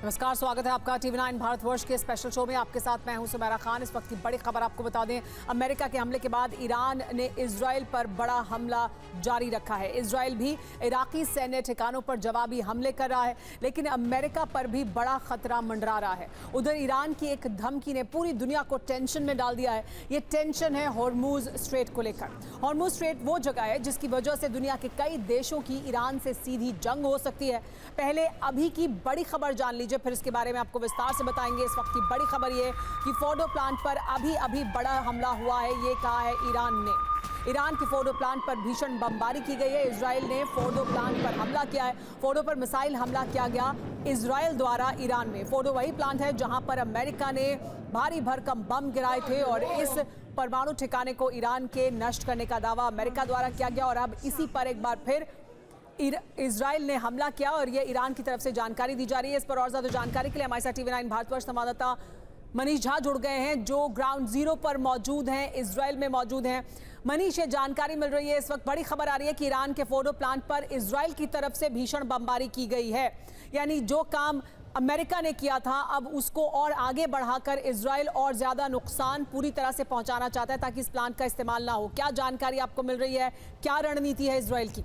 नमस्कार, स्वागत है आपका टीवी 9 भारतवर्ष के स्पेशल शो में। आपके साथ मैं हूं सुमेरा खान। इस वक्त की बड़ी खबर आपको बता दें, अमेरिका के हमले के बाद ईरान ने इजराइल पर बड़ा हमला जारी रखा है। इजराइल भी इराकी सैन्य ठिकानों पर जवाबी हमले कर रहा है, लेकिन अमेरिका पर भी बड़ा खतरा मंडरा रहा है। उधर ईरान की एक धमकी ने पूरी दुनिया को टेंशन में डाल दिया है। ये टेंशन है हॉर्मुज स्ट्रेट को लेकर। हॉर्मुज स्ट्रेट वो जगह है जिसकी वजह से दुनिया के कई देशों की ईरान से सीधी जंग हो सकती है। पहले अभी की बड़ी खबर जान लीजिए, फिर इसके बारे में आपको विस्तार से बताएंगे। इस वक्त की बड़ी खबर ये कि फोर्डो प्लांट पर अभी बड़ा हमला हुआ है, ये कहा है ईरान ने। ईरान के फोर्डो प्लांट पर भीषण बमबारी की गई है। इजराइल ने फोर्डो प्लांट पर हमला किया है। फोर्डो पर मिसाइल हमला किया गया इजराइल द्वारा ईरान में। फोर्डो वही प्लांट है जहां पर अमेरिका ने भारी भरकम बम गिराए थे और इस परमाणु ठिकाने को ईरान के नष्ट करने का दावा अमेरिका द्वारा किया गया। और अब इसी पर एक बार फिर इजराइल ने हमला किया और ये ईरान की तरफ से जानकारी दी जा रही है। इस पर और ज्यादा जानकारी के लिए हमारे साथ टीवी 9 भारतवर्ष संवाददाता मनीष झा जुड़ गए हैं, जो ग्राउंड जीरो पर मौजूद हैं, इजराइल में मौजूद हैं। मनीष, ये जानकारी मिल रही है, इस वक्त बड़ी खबर आ रही है कि ईरान के फोर्डो प्लांट पर इजराइल की तरफ से भीषण बमबारी की गई है। यानी जो काम अमेरिका ने किया था, अब उसको और आगे बढ़ाकर इजराइल और ज्यादा नुकसान पूरी तरह से पहुंचाना चाहता है ताकि इस प्लांट का इस्तेमाल ना हो। क्या जानकारी आपको मिल रही है, क्या रणनीति है इजराइल की?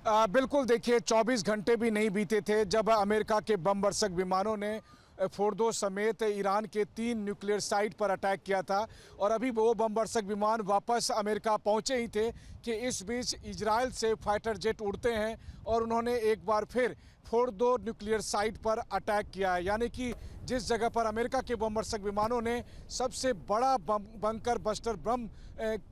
बिल्कुल, देखिए 24 घंटे भी नहीं बीते थे जब अमेरिका के बम वर्षक विमानों ने फोर्डो समेत ईरान के 3 न्यूक्लियर साइट पर अटैक किया था। और अभी वो बम वर्षक विमान वापस अमेरिका पहुंचे ही थे कि इस बीच इजराइल से फाइटर जेट उड़ते हैं और उन्होंने एक बार फिर फोर्डो न्यूक्लियर साइट पर अटैक किया है। यानी कि जिस जगह पर अमेरिका के बम वर्षक विमानों ने सबसे बड़ा बंकर बस्टर बम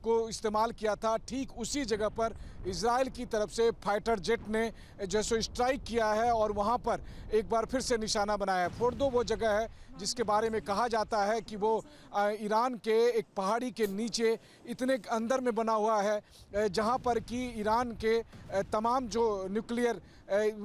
को इस्तेमाल किया था, ठीक उसी जगह पर इजराइल की तरफ से फाइटर जेट ने जैसे स्ट्राइक किया है और वहां पर एक बार फिर से निशाना बनाया है। फोर्डो वो जगह है जिसके बारे में कहा जाता है कि वो ईरान के एक पहाड़ी के नीचे इतने अंदर में बना हुआ है जहां पर कि ईरान के तमाम जो न्यूक्लियर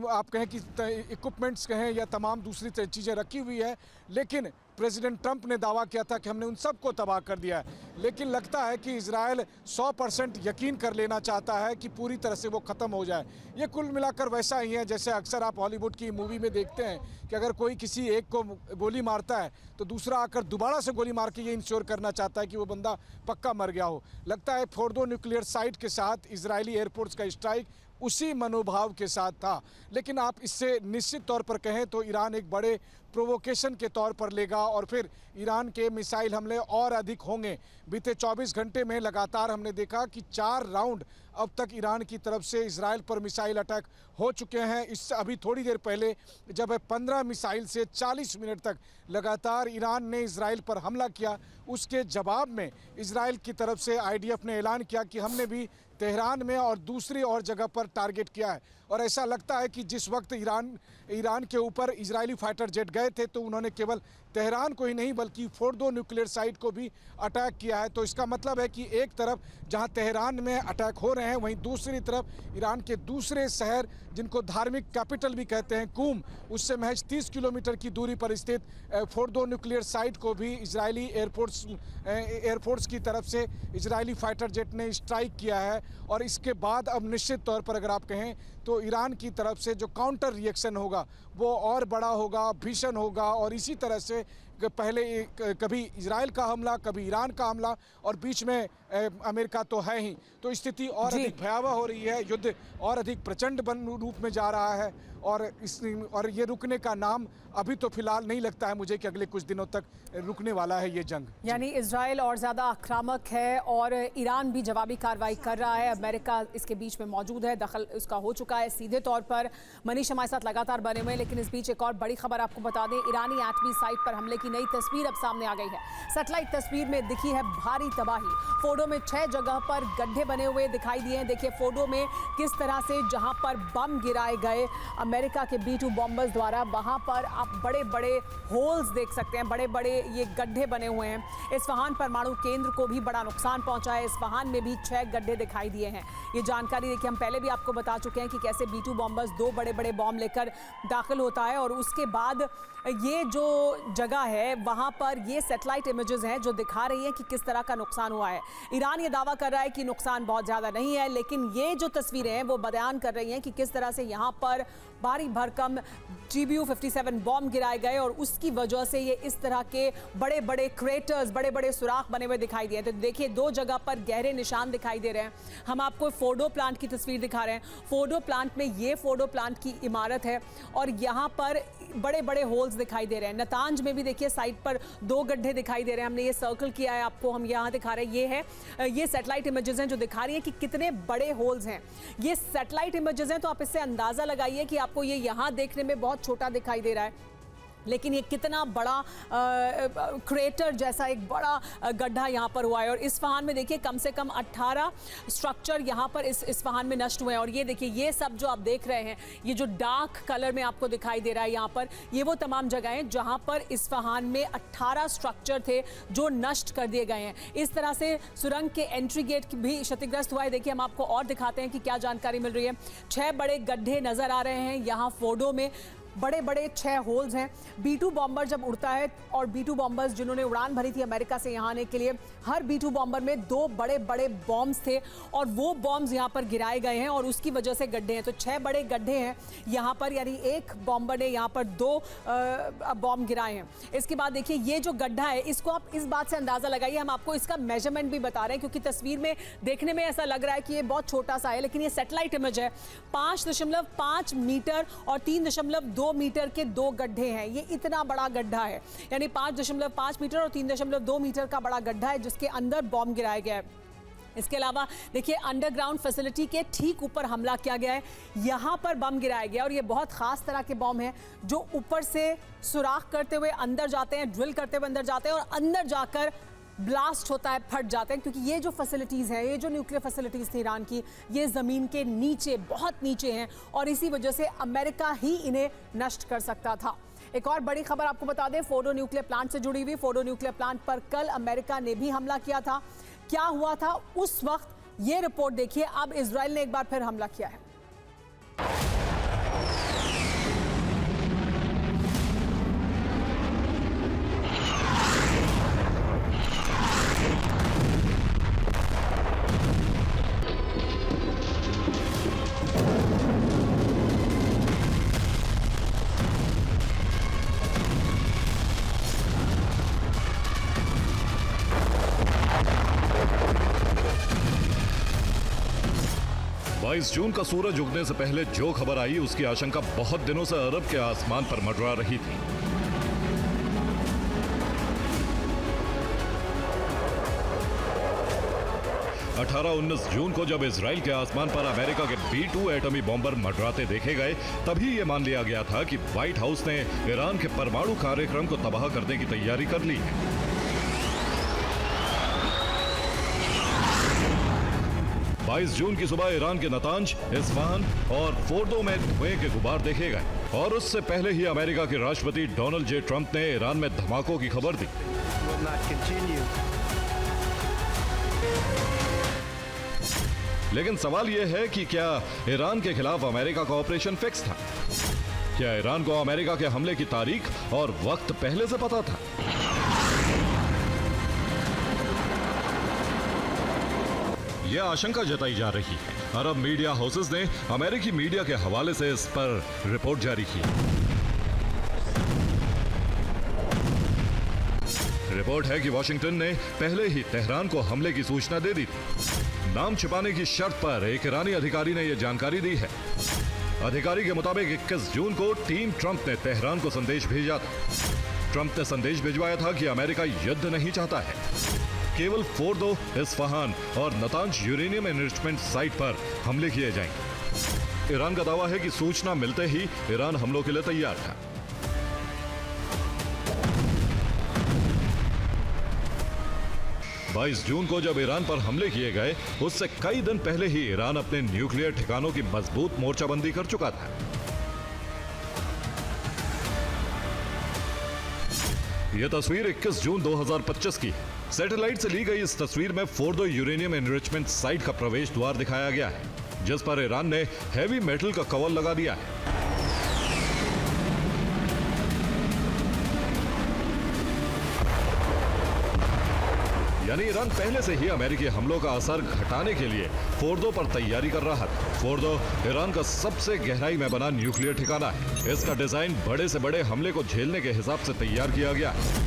आप कहें कि इक्विपमेंट्स कहें या तमाम दूसरी चीज़ें रखी हुई है, लेकिन प्रेसिडेंट ट्रंप ने दावा किया था कि हमने उन सबको तबाह कर दिया है। लेकिन लगता है कि इजराइल 100% यकीन कर लेना चाहता है कि पूरी तरह से वो ख़त्म हो जाए। ये कुल मिलाकर वैसा ही है जैसे अक्सर आप हॉलीवुड की मूवी में देखते हैं कि अगर कोई किसी एक को गोली मारता है तो दूसरा आकर दोबारा से गोली मार के ये इंश्योर करना चाहता है कि वो बंदा पक्का मर गया हो। लगता है फोर्डो न्यूक्लियर साइट के साथ इजरायली एयरपोर्ट्स का स्ट्राइक उसी मनोभाव के साथ था। लेकिन आप इससे निश्चित तौर पर कहें तो ईरान एक बड़े प्रोवोकेशन के तौर पर लेगा और फिर ईरान के मिसाइल हमले और अधिक होंगे। बीते 24 घंटे में लगातार हमने देखा कि 4 राउंड अब तक ईरान की तरफ से इजराइल पर मिसाइल अटैक हो चुके हैं। इससे अभी थोड़ी देर पहले जब 15 मिसाइल से 40 मिनट तक लगातार ईरान ने इजराइल पर हमला किया, उसके जवाब में इजराइल की तरफ से आईडीएफ ने ऐलान किया कि हमने भी तेहरान में और दूसरी और जगह पर टारगेट किया है। और ऐसा लगता है कि जिस वक्त ईरान के ऊपर इजरायली फाइटर जेट गए थे तो उन्होंने केवल तेहरान को ही नहीं बल्कि फोर्डो न्यूक्लियर साइट को भी अटैक किया है। तो इसका मतलब है कि एक तरफ जहां तेहरान में अटैक हो रहे हैं, वहीं दूसरी तरफ ईरान के दूसरे शहर जिनको धार्मिक कैपिटल भी कहते हैं, कूम, उससे महज 30 किलोमीटर की दूरी पर स्थित फोर्डो न्यूक्लियर साइट को भी इजरायली एयरफोर्स की तरफ से इजरायली फाइटर जेट ने स्ट्राइक किया है। और इसके बाद अब निश्चित तौर पर अगर आप कहें तो ईरान की तरफ से जो काउंटर रिएक्शन होगा वो और बड़ा होगा, भीषण होगा। और इसी तरह से पहले कभी इजराइल का हमला, कभी ईरान का हमला और बीच में अमेरिका तो है ही, तो स्थिति और अधिक भयावह हो रही है। युद्ध और अधिक प्रचंड रूप में जा रहा है और ये रुकने का नाम अभी तो फिलहाल नहीं लगता है मुझे कि अगले कुछ दिनों तक रुकने वाला है ये जंग। यानी इजराइल और ज्यादा आक्रामक है और ईरान भी जवाबी कार्रवाई कर रहा है। अमेरिका इसके बीच में मौजूद है, दखल उसका हो चुका है सीधे तौर पर। मनीष हमारे साथ लगातार बने हुए हैं, लेकिन इस बीच एक और बड़ी खबर आपको बता दें। ईरानी एटमी साइट पर हमले की नई तस्वीर अब सामने आ गई है। सैटेलाइट तस्वीर में दिखी है भारी तबाही। फोर्डो में 6 जगह पर गड्ढे बने हुए दिखाई दिए हैं। देखिए फोर्डो में किस तरह से जहां पर बम गिराए गए अमेरिका के B-2 बॉम्बर्स द्वारा, वहां पर आप बड़े बड़े होल्स देख सकते हैं, बड़े बड़े ये गड्ढे बने हुए हैं। इस्फहान परमाणु केंद्र को भी बड़ा नुकसान पहुंचा है। इस्फहान में भी 6 गड्ढे दिखाई दिए हैं। ये जानकारी देखिए हम पहले भी आपको बता चुके हैं कि कैसे B-2 बॉम्बर्स 2 बड़े बड़े बॉम्ब लेकर दाखिल होता है और उसके बाद ये जो जगह है है वहां पर ये सैटेलाइट इमेजेस हैं जो दिखा रही हैं कि किस तरह का नुकसान हुआ है। ईरान ये दावा कर रहा है कि नुकसान बहुत ज़्यादा नहीं है, लेकिन ये जो तस्वीरें हैं वो बयान कर रही हैं कि किस तरह से यहाँ पर भारी भरकम GBU-57 बॉम्ब गिराए गए और उसकी वजह से ये इस तरह के बड़े बड़े क्रेटर्स, बड़े बड़े सुराख बने हुए दिखाई दिए। तो देखिए, दो जगह पर गहरे निशान दिखाई दे रहे हैं। हम आपको फोर्डो प्लांट की तस्वीर दिखा रहे हैं। फोर्डो प्लांट में ये फोर्डो प्लांट की इमारत है और यहाँ पर बड़े बड़े होल्स दिखाई दे रहे हैं। नतांज में भी देखिए साइड पर 2 गड्ढे दिखाई दे रहे हैं। हमने ये सर्कल किया है, आपको हम यहाँ दिखा रहे हैं। ये सैटेलाइट इमेजेस हैं जो दिखा रही है कि कितने बड़े होल्स हैं। ये सैटेलाइट इमेजेस हैं तो आप इससे अंदाजा लगाइए कि आपको ये यहाँ देखने में बहुत छोटा दिखाई दे रहा है, लेकिन ये कितना बड़ा क्रेटर जैसा एक बड़ा गड्ढा यहाँ पर हुआ है। और इस्फहान में देखिए कम से कम 18 स्ट्रक्चर यहाँ पर इस इस्फहान में नष्ट हुए हैं। और ये देखिए, ये सब जो आप देख रहे हैं, ये जो डार्क कलर में आपको दिखाई दे रहा है यहाँ पर, ये वो तमाम जगह हैं जहाँ पर इस्फहान में 18 स्ट्रक्चर थे जो नष्ट कर दिए गए हैं। इस तरह से सुरंग के एंट्री गेट भी क्षतिग्रस्त हुआ है। देखिए, हम आपको और दिखाते हैं कि क्या जानकारी मिल रही है। 6 बड़े गड्ढे नजर आ रहे हैं यहाँ फोर्डो में, बड़े बड़े 6 होल्स हैं। B-2 बॉम्बर जब उड़ता है, और B-2 बॉम्बर्स जिन्होंने उड़ान भरी थी अमेरिका से यहाँ आने के लिए, हर B-2 बॉम्बर में 2 बड़े बड़े बॉम्ब्स थे और वो बॉम्ब्स यहाँ पर गिराए गए हैं और उसकी वजह से गड्ढे हैं। तो 6 बड़े गड्ढे हैं यहाँ पर, यानी एक बॉम्बर ने यहाँ पर 2 बॉम्ब गिराए हैं। इसके बाद देखिए, ये जो गड्ढा है इसको आप इस बात से अंदाज़ा लगाइए, हम आपको इसका मेजरमेंट भी बता रहे हैं क्योंकि तस्वीर में देखने में ऐसा लग रहा है कि ये बहुत छोटा सा है, लेकिन ये सैटेलाइट इमेज है। 5.5 मीटर और 3.2 मीटर के 2 गड्ढे हैं। ये इतना बड़ा गड्ढा है, यानी 5.5 मीटर और 3.2 मीटर का बड़ा गड्ढा है जिसके अंदर बॉम्ब गिराया गया है। इसके अलावा देखिए, अंडरग्राउंड फैसिलिटी के ठीक ऊपर हमला किया गया है, यहाँ पर बम गिराया गया और ये बहुत खास तरह के बम हैं जो ऊपर से सुराख करते हुए अंदर जाते हैं, ड्रिल करते हुए अंदर जाते हैं और अंदर जाकर ब्लास्ट होता है, फट जाते हैं। क्योंकि ये जो फैसिलिटीज़ हैं, ये जो न्यूक्लियर फैसिलिटीज़ थी ईरान की, ये ज़मीन के नीचे, बहुत नीचे हैं और इसी वजह से अमेरिका ही इन्हें नष्ट कर सकता था। एक और बड़ी खबर आपको बता दें, फोर्डो न्यूक्लियर प्लांट से जुड़ी हुई। फोर्डो न्यूक्लियर प्लांट पर कल अमेरिका ने भी हमला किया था। क्या हुआ था उस वक्त, ये रिपोर्ट देखिए। अब इजराइल ने एक बार फिर हमला किया है। जून का सूरज उगने से पहले जो खबर आई उसकी आशंका बहुत दिनों से अरब के आसमान पर मंडरा रही थी। अठारह 19 जून को जब इजराइल के आसमान पर अमेरिका के B-2 एटमी बॉम्बर मंडराते देखे गए, तभी ये मान लिया गया था कि व्हाइट हाउस ने ईरान के परमाणु कार्यक्रम को तबाह करने की तैयारी कर ली है। 22 जून की सुबह ईरान के नतांज, इस्फहान और फोर्डो में धुएं के गुबार देखे गए और उससे पहले ही अमेरिका के राष्ट्रपति डोनाल्ड जे ट्रंप ने ईरान में धमाकों की खबर दी। लेकिन सवाल यह है कि क्या ईरान के खिलाफ अमेरिका का ऑपरेशन फिक्स था? क्या ईरान को अमेरिका के हमले की तारीख और वक्त पहले से पता था? यह आशंका जताई जा रही है। अरब मीडिया हाउसेस ने अमेरिकी मीडिया के हवाले से इस पर रिपोर्ट जारी की। रिपोर्ट है कि वाशिंगटन ने पहले ही तेहरान को हमले की सूचना दे दी थी। नाम छिपाने की शर्त पर एक ईरानी अधिकारी ने यह जानकारी दी है। अधिकारी के मुताबिक 21 जून को टीम ट्रंप ने तेहरान को संदेश भेजा था। ट्रंप ने संदेश भिजवाया था कि अमेरिका युद्ध नहीं चाहता है, केवल फोर्डो, इस्फहान और नतांज यूरेनियम एनरिचमेंट साइट पर हमले किए जाएंगे। ईरान का दावा है कि सूचना मिलते ही ईरान हमलों के लिए तैयार था। 22 जून को जब ईरान पर हमले किए गए, उससे कई दिन पहले ही ईरान अपने न्यूक्लियर ठिकानों की मजबूत मोर्चाबंदी कर चुका था। यह तस्वीर 21 जून 2025 की है। सैटेलाइट से ली गई इस तस्वीर में फोर्डो यूरेनियम एनरिचमेंट साइट का प्रवेश द्वार दिखाया गया है, जिस पर ईरान ने हैवी मेटल का कवर लगा दिया है। यानी ईरान पहले से ही अमेरिकी हमलों का असर घटाने के लिए फोर्दो पर तैयारी कर रहा था। फोर्दो ईरान का सबसे गहराई में बना न्यूक्लियर ठिकाना है। इसका डिजाइन बड़े से बड़े हमले को झेलने के हिसाब से तैयार किया गया है।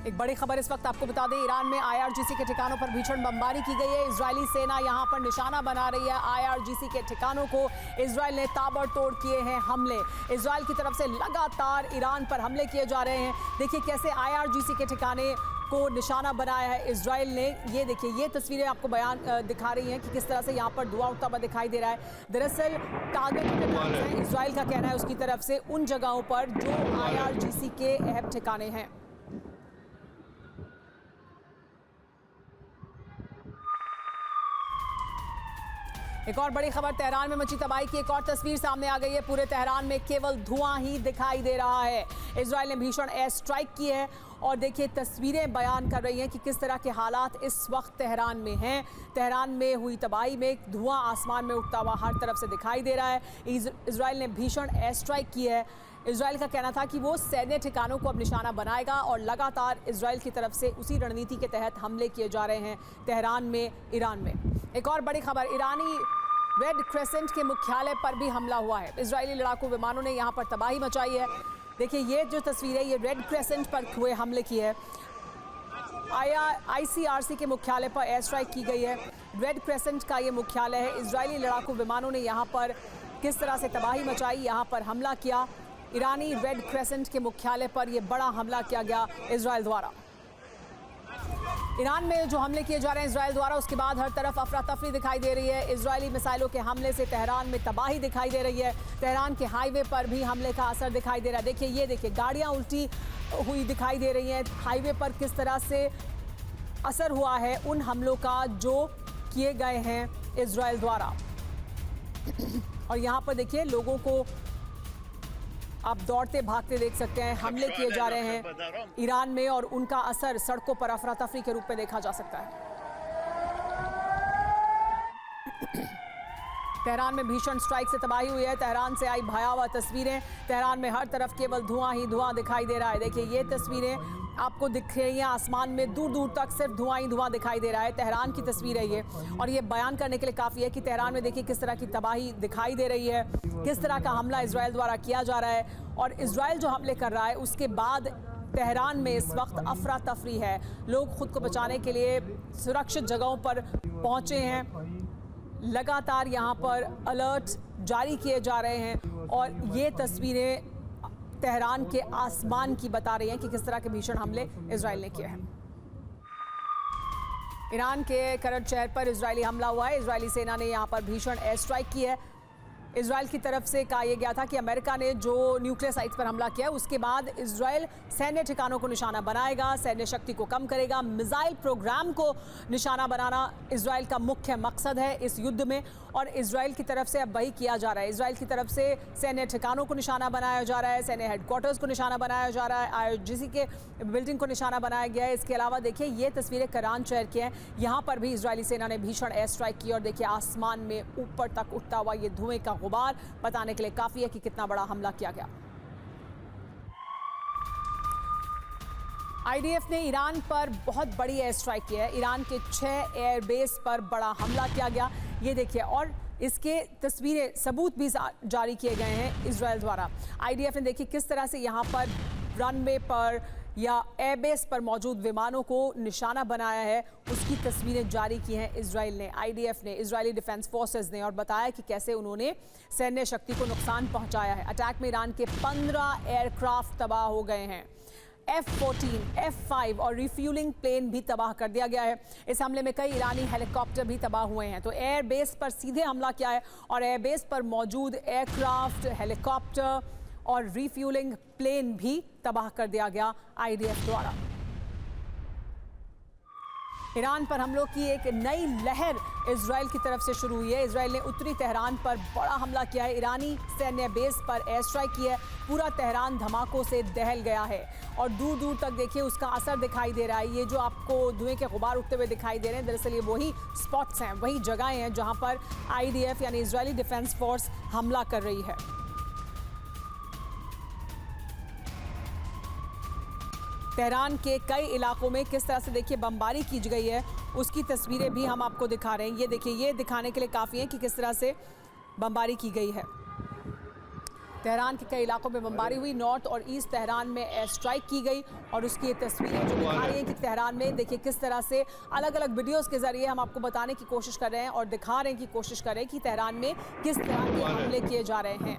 एक बड़ी खबर इस वक्त आपको बता दें, ईरान में आईआरजीसी के ठिकानों पर भीषण बमबारी की गई है। इजरायली सेना यहां पर निशाना बना रही है। आईआरजीसी के ठिकानों को इजरायल ने ताबड़तोड़ किए हैं हमले। इजरायल की तरफ से लगातार ईरान पर हमले किए जा रहे हैं। देखिए कैसे आईआरजीसी के ठिकाने को निशाना बनाया है इजरायल ने। ये देखिए, ये तस्वीरें आपको दिखा रही हैं कि किस तरह से यहाँ पर धुआं उठता हुआ दिखाई दे रहा है। दरअसल टारगेट इजरायल का कहना है उसकी तरफ से उन जगहों पर जो आईआरजीसी के अहम ठिकाने हैं। एक और बड़ी खबर, तेहरान में मची तबाही की एक और तस्वीर सामने आ गई है। पूरे तेहरान में केवल धुआं ही दिखाई दे रहा है। इजरायल ने भीषण एयर स्ट्राइक की है और देखिए तस्वीरें बयान कर रही हैं कि किस तरह के हालात इस वक्त तेहरान में हैं। तेहरान में हुई तबाही में धुआं आसमान में उठता हुआ हर तरफ से दिखाई दे रहा है। इजरायल ने भीषण एयर स्ट्राइक की है। इजरायल का कहना था कि वो सैन्य ठिकानों को अब निशाना बनाएगा और लगातार इजरायल की तरफ से उसी रणनीति के तहत हमले किए जा रहे हैं तेहरान में, ईरान में। एक और बड़ी खबर, ईरानी रेड क्रेसेंट के मुख्यालय पर भी हमला हुआ है। इजरायली लड़ाकू विमानों ने यहां पर तबाही मचाई है। देखिए ये जो तस्वीर है, ये रेड क्रेसेंट पर हुए हमले की है। आईसीआरसी के मुख्यालय पर एयर स्ट्राइक की गई है। रेड क्रेसेंट का ये मुख्यालय है। इजरायली लड़ाकू विमानों ने यहाँ पर किस तरह से तबाही मचाई, यहाँ पर हमला किया। ईरानी रेड क्रेसेंट के मुख्यालय पर यह बड़ा हमला किया गया इजरायल द्वारा। ईरान में जो हमले किए जा रहे हैं इजरायल द्वारा, उसके बाद हर तरफ अफरा तफरी दिखाई दे रही है। इजरायली मिसाइलों के हमले से तेहरान में तबाही दिखाई दे रही है। तेहरान के हाईवे पर भी हमले का असर दिखाई दे रहा है। देखिए ये देखिए, गाड़ियां उल्टी हुई दिखाई दे रही हैं। हाईवे पर किस तरह से असर हुआ है उन हमलों का जो किए गए हैं इजरायल द्वारा। और यहाँ पर देखिए लोगों को आप दौड़ते भागते देख सकते हैं। हमले किए जा रहे हैं ईरान में और उनका असर सड़कों पर अफरा तफरी के रूप में देखा जा सकता है। तेहरान में भीषण स्ट्राइक से तबाही हुई है। तेहरान से आई भयावह तस्वीरें। तेहरान में हर तरफ केवल धुआं ही धुआं दिखाई दे रहा है। देखिए ये तस्वीरें आपको दिख रही हैं, आसमान में दूर दूर तक सिर्फ धुआं ही धुआं दिखाई दे रहा है। तेहरान की तस्वीर है ये, और ये बयान करने के लिए काफ़ी है कि तेहरान में देखिए किस तरह की तबाही दिखाई दे रही है, किस तरह का हमला इजरायल द्वारा किया जा रहा है। और इजरायल जो हमले कर रहा है उसके बाद तेहरान में इस वक्त अफरा तफरी है। लोग खुद को बचाने के लिए सुरक्षित जगहों पर पहुंचे हैं। लगातार यहाँ पर अलर्ट जारी किए जा रहे हैं और ये तस्वीरें तेहरान के आसमान की बता रही हैं कि किस तरह के भीषण हमले इजरायल ने किए हैं। ईरान के करज शहर पर इजरायली हमला हुआ है। इजरायली सेना ने यहाँ पर भीषण एयर स्ट्राइक की है। इजरायल की तरफ से कहा यह गया था कि अमेरिका ने जो न्यूक्लियर साइट्स पर हमला किया है उसके बाद इजरायल सैन्य ठिकानों को निशाना बनाएगा, सैन्य शक्ति को कम करेगा। मिसाइल प्रोग्राम को निशाना बनाना इजरायल का मुख्य मकसद है इस युद्ध में, और इजरायल की तरफ से अब वही किया जा रहा है। इजरायल की तरफ से सैन्य ठिकानों को निशाना बनाया जा रहा है, सैन्य हेडक्वार्टर्स को निशाना बनाया जा रहा है, आईआरजीसी के बिल्डिंग को निशाना बनाया गया है। इसके अलावा देखिए ये तस्वीरें करान शहर की हैं। यहाँ पर भी इजरायली सेना ने भीषण एयर स्ट्राइक की और देखिए आसमान में ऊपर तक उठता हुआ ये धुएं का गुबार बताने के लिए काफी है कि कितना बड़ा हमला किया गया। आईडीएफ ने ईरान पर बहुत बड़ी एयर स्ट्राइक की है। ईरान के 6 एयरबेस पर बड़ा हमला किया गया, ये देखिए, और इसके तस्वीरें सबूत भी जारी किए गए हैं इजरायल द्वारा। आईडीएफ ने देखिए किस तरह से यहाँ पर रनवे पर या एयरबेस पर मौजूद विमानों को निशाना बनाया है, उसकी तस्वीरें जारी की हैं इजरायल ने, आईडीएफ ने, इजरायली डिफेंस फोर्सेस ने, और बताया कि कैसे उन्होंने सैन्य शक्ति को नुकसान पहुंचाया है। अटैक में ईरान के 15 एयरक्राफ्ट तबाह हो गए हैं। F-14, F-5 और रिफ्यूलिंग प्लेन भी तबाह कर दिया गया है। इस हमले में कई ईरानी हेलीकॉप्टर भी तबाह हुए हैं। तो एयरबेस पर सीधे हमला किया है और एयरबेस पर मौजूद एयरक्राफ्ट, हेलीकॉप्टर और रिफ्यूलिंग प्लेन भी तबाह कर दिया गया आईडीएफ द्वारा। ईरान पर हमलों की एक नई लहर इजरायल की तरफ से शुरू हुई है। इजरायल ने उत्तरी तेहरान पर बड़ा हमला किया है, ईरानी सैन्य बेस पर एयर स्ट्राइक की है। पूरा तेहरान धमाकों से दहल गया है और दूर दूर तक देखिए उसका असर दिखाई दे रहा है। ये जो आपको धुएं के गुबार उठते हुए दिखाई दे रहे हैं, दरअसल ये वही स्पॉट्स हैं, वही जगहें हैं जहां पर आईडीएफ यानी इजरायली डिफेंस फोर्स हमला कर रही है। तेहरान के कई इलाकों में किस तरह से देखिए बमबारी की गई है, उसकी तस्वीरें भी हम आपको दिखा रहे हैं। ये देखिए, ये दिखाने के लिए काफ़ी है कि किस तरह से बमबारी की गई है। तेहरान के कई इलाकों में बमबारी हुई। नॉर्थ और ईस्ट तेहरान में एयर स्ट्राइक की गई और उसकी ये तस्वीरें जो दिखा रही हैं कि तेहरान में देखिए किस तरह से अलग अलग वीडियोस के जरिए हम आपको बताने की कोशिश कर रहे हैं और दिखा रहे हैं कि कोशिश कर रहे हैं कि तेहरान में किस तरह के हमले किए जा रहे हैं।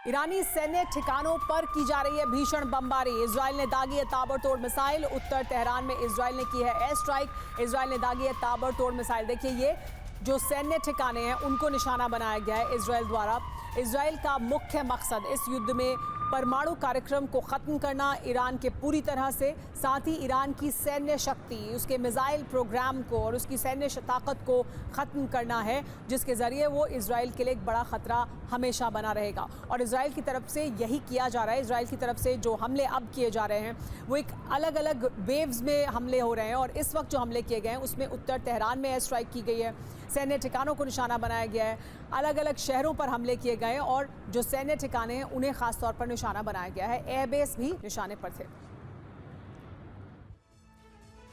ईरानी सैन्य ठिकानों पर की जा रही है भीषण बमबारी। इजराइल ने दागी है ताबड़तोड़ मिसाइल। उत्तर तेहरान में इजराइल ने की है एयर स्ट्राइक। इजराइल ने दागी है ताबड़तोड़ मिसाइल। देखिए, ये जो सैन्य ठिकाने हैं उनको निशाना बनाया गया है इजराइल द्वारा। इजराइल का मुख्य मकसद इस युद्ध में परमाणु कार्यक्रम को ख़त्म करना, ईरान के पूरी तरह से, साथ ही ईरान की सैन्य शक्ति, उसके मिसाइल प्रोग्राम को और उसकी सैन्य ताकत को ख़त्म करना है, जिसके ज़रिए वो इजराइल के लिए एक बड़ा ख़तरा हमेशा बना रहेगा। और इजराइल की तरफ से यही किया जा रहा है। इजराइल की तरफ से जो हमले अब किए जा रहे हैं वो एक अलग अलग वेव्स में हमले हो रहे हैं और इस वक्त जो हमले किए गए हैं उसमें उत्तर तेहरान में एयर स्ट्राइक की गई है, सैन्य ठिकानों को निशाना बनाया गया है, अलग अलग शहरों पर हमले किए गए और जो सैन्य ठिकाने हैं उन्हें खास तौर पर निशाना बनाया गया है। एयरबेस भी निशाने पर थे।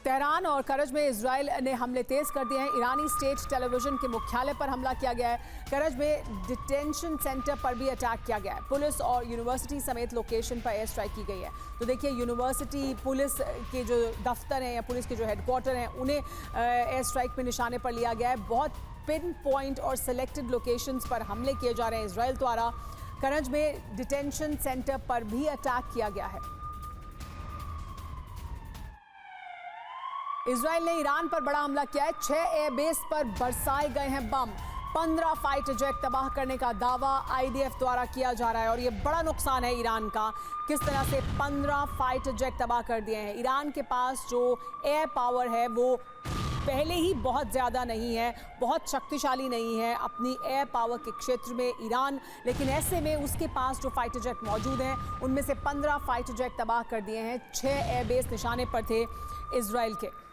तेहरान और करज में इजराइल ने हमले तेज कर दिए हैं। ईरानी स्टेट टेलीविजन के मुख्यालय पर हमला किया गया है। करज में डिटेंशन सेंटर पर भी अटैक किया गया है। पुलिस और यूनिवर्सिटी समेत लोकेशन पर एयर स्ट्राइक की गई है। तो देखिए, यूनिवर्सिटी, पुलिस के जो दफ्तर हैं या पुलिस के जो हेडक्वार्टर हैं उन्हें एयर स्ट्राइक में निशाने पर लिया गया है। बहुत पिन पॉइंट और सिलेक्टेड लोकेशंस पर हमले किए जा रहे हैं इजराइल द्वारा। करज में डिटेंशन सेंटर पर भी अटैक किया गया है। इजराइल ने ईरान पर बड़ा हमला किया है। 6 एयरबेस पर बरसाए गए हैं बम। 15 फाइटर जेट तबाह करने का दावा आईडीएफ द्वारा किया जा रहा है और ये बड़ा नुकसान है ईरान का। किस तरह से 15 फाइटर जेट तबाह कर दिए हैं। ईरान के पास जो एयर पावर है वो पहले ही बहुत ज़्यादा नहीं है, बहुत शक्तिशाली नहीं है अपनी एयर पावर के क्षेत्र में ईरान, लेकिन ऐसे में उसके पास जो फाइटर जेट मौजूद हैं उनमें से 15 फाइटर जेट तबाह कर दिए हैं। 6 एयरबेस निशाने पर थे इजराइल के।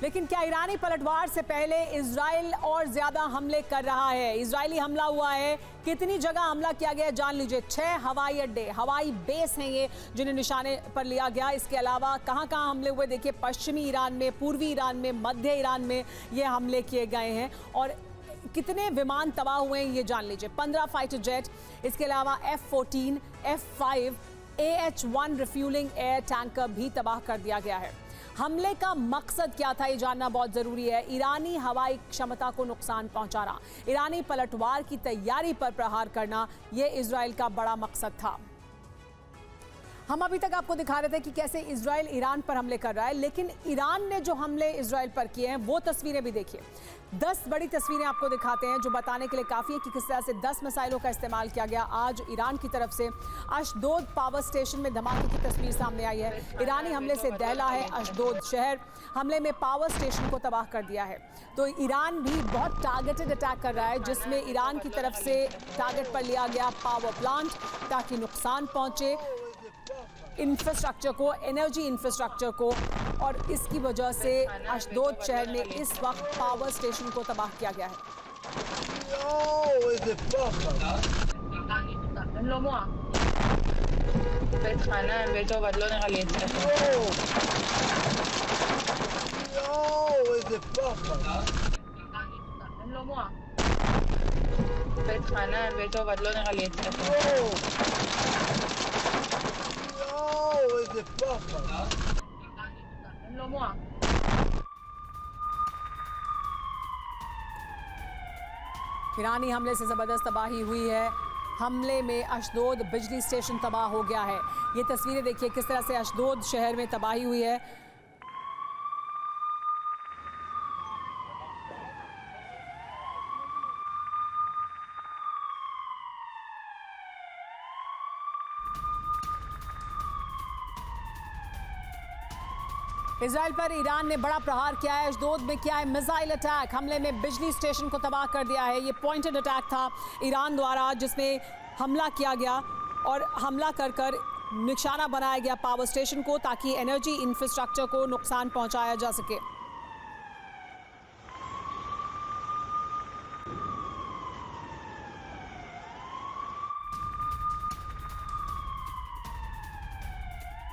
लेकिन क्या ईरानी पलटवार से पहले इजराइल और ज्यादा हमले कर रहा है? इजरायली हमला हुआ है, कितनी जगह हमला किया गया जान लीजिए। 6 हवाई अड्डे, हवाई बेस हैं ये जिन्हें निशाने पर लिया गया। इसके अलावा कहां कहां हमले हुए देखिए, पश्चिमी ईरान में, पूर्वी ईरान में, मध्य ईरान में ये हमले किए गए हैं। और कितने विमान तबाह हुए हैं ये जान लीजिए। 15 फाइटर जेट, इसके अलावा F-14, F-5, AH-1 refuelling air tanker भी तबाह कर दिया गया है। हमले का मकसद क्या था ये जानना बहुत जरूरी है। ईरानी हवाई क्षमता को नुकसान पहुंचाना, ईरानी पलटवार की तैयारी पर प्रहार करना, ये इजराइल का बड़ा मकसद था। हम अभी तक आपको दिखा रहे थे कि कैसे इजराइल ईरान पर हमले कर रहा है, लेकिन ईरान ने जो हमले इजराइल पर किए हैं वो तस्वीरें भी देखिए। 10 बड़ी तस्वीरें आपको दिखाते हैं जो बताने के लिए काफ़ी है कि किस तरह से 10 मिसाइलों का इस्तेमाल किया गया आज ईरान की तरफ से। अशदोद पावर स्टेशन में धमाके की तस्वीर सामने आई है। ईरानी हमले से दहला है अशदोद शहर। हमले में पावर स्टेशन को तबाह कर दिया है। तो ईरान भी बहुत टारगेटेड अटैक कर रहा है, जिसमें ईरान की तरफ से टारगेट पर लिया गया पावर प्लांट ताकि नुकसान पहुंचे इंफ्रास्ट्रक्चर को, एनर्जी इंफ्रास्ट्रक्चर को, और इसकी वजह से अशदोद शहर में इस वक्त पावर स्टेशन को तबाह किया गया है। ईरानी हमले से जबरदस्त तबाही हुई है। हमले में अशदोद बिजली स्टेशन तबाह हो गया है। ये तस्वीरें देखिए किस तरह से अशदोद शहर में तबाही हुई है। इजराइल पर ईरान ने बड़ा प्रहार किया है। अशदोद में किया है मिसाइल अटैक। हमले में बिजली स्टेशन को तबाह कर दिया है। ये पॉइंटेड अटैक था ईरान द्वारा, जिसमें हमला किया गया और हमला कर निशाना बनाया गया पावर स्टेशन को, ताकि एनर्जी इंफ्रास्ट्रक्चर को नुकसान पहुंचाया जा सके।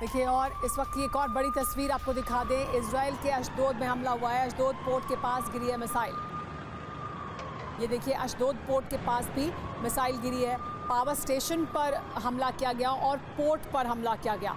देखिए, और इस वक्त की एक और बड़ी तस्वीर आपको दिखा दें। इजराइल के अशदोद में हमला हुआ है। अशदोद पोर्ट के पास गिरी है मिसाइल। ये देखिए, अशदोद पोर्ट के पास भी मिसाइल गिरी है। पावर स्टेशन पर हमला किया गया और पोर्ट पर हमला किया गया।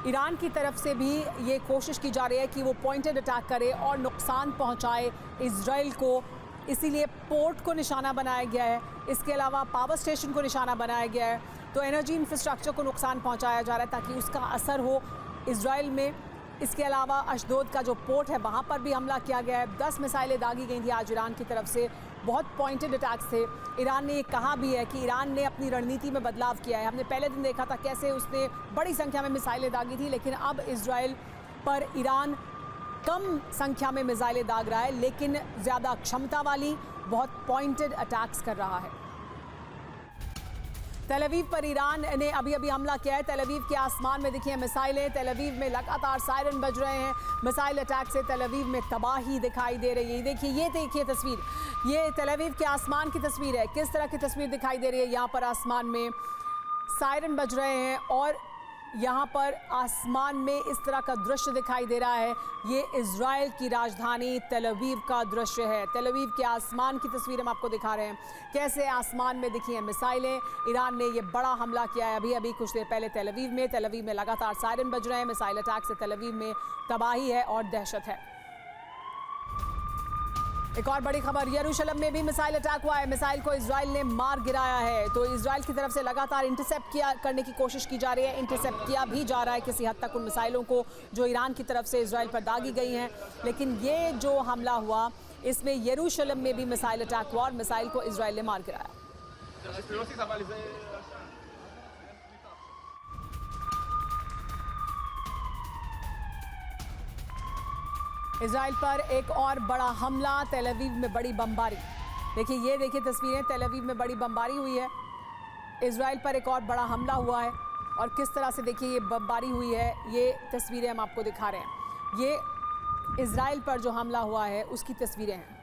ईरान की तरफ से भी ये कोशिश की जा रही है कि वो पॉइंटेड अटैक करे और नुकसान पहुंचाए इजराइल को, इसीलिए पोर्ट को निशाना बनाया गया है। इसके अलावा पावर स्टेशन को निशाना बनाया गया है। तो एनर्जी इंफ्रास्ट्रक्चर को नुकसान पहुंचाया जा रहा है ताकि उसका असर हो इजराइल में। इसके अलावा अशदोद का जो पोर्ट है वहाँ पर भी हमला किया गया है। 10 मिसाइलें दागी गई थी आज ईरान की तरफ से। बहुत पॉइंटेड अटैक्स थे। ईरान ने ये कहा भी है कि ईरान ने अपनी रणनीति में बदलाव किया है। हमने पहले दिन देखा था कैसे उसने बड़ी संख्या में मिसाइलें दागी थी, लेकिन अब इजराइल पर ईरान कम संख्या में मिसाइलें दाग रहा है, लेकिन ज़्यादा क्षमता वाली बहुत पॉइंटेड अटैक्स कर रहा है। तेल अवीव पर ईरान ने अभी हमला किया है। तेल अवीव के आसमान में देखिए मिसाइलें। तेल अवीव में लगातार सायरन बज रहे हैं। मिसाइल अटैक से तेल अवीव में तबाही दिखाई दे रही है। ये देखिए तस्वीर, ये तेल अवीव के आसमान की तस्वीर है। किस तरह की तस्वीर दिखाई दे रही है। यहाँ पर आसमान में सायरन बज रहे हैं और यहाँ पर आसमान में इस तरह का दृश्य दिखाई दे रहा है। ये इजराइल की राजधानी तेल अवीव का दृश्य है। तेल अवीव के आसमान की तस्वीर हम आपको दिखा रहे हैं, कैसे आसमान में दिखी हैं मिसाइलें। ईरान ने ये बड़ा हमला किया है अभी कुछ देर पहले तेल अवीव में लगातार सायरन बज रहे हैं। मिसाइल अटैक से तेल अवीव में तबाही है और दहशत है। एक और बड़ी खबर, यरूशलेम में भी मिसाइल अटैक हुआ है। मिसाइल को इजराइल ने मार गिराया है। तो इजराइल की तरफ से लगातार इंटरसेप्ट करने की कोशिश की जा रही है। इंटरसेप्ट किया भी जा रहा है किसी हद तक उन मिसाइलों को जो ईरान की तरफ से इजराइल पर दागी गई हैं। लेकिन ये जो हमला हुआ, इसमें यरूशलेम में भी मिसाइल अटैक हुआ और मिसाइल को इजराइल ने मार गिराया। इजराइल पर एक और बड़ा हमला। तेल अवीव में बड़ी बमबारी। ये देखिए तस्वीरें, तेल अवीव में बड़ी बमबारी हुई है। इजराइल पर एक और बड़ा हमला हुआ है और किस तरह से देखिए ये बमबारी हुई है। ये तस्वीरें हम आपको दिखा रहे हैं। ये इजराइल पर जो हमला हुआ है उसकी तस्वीरें हैं।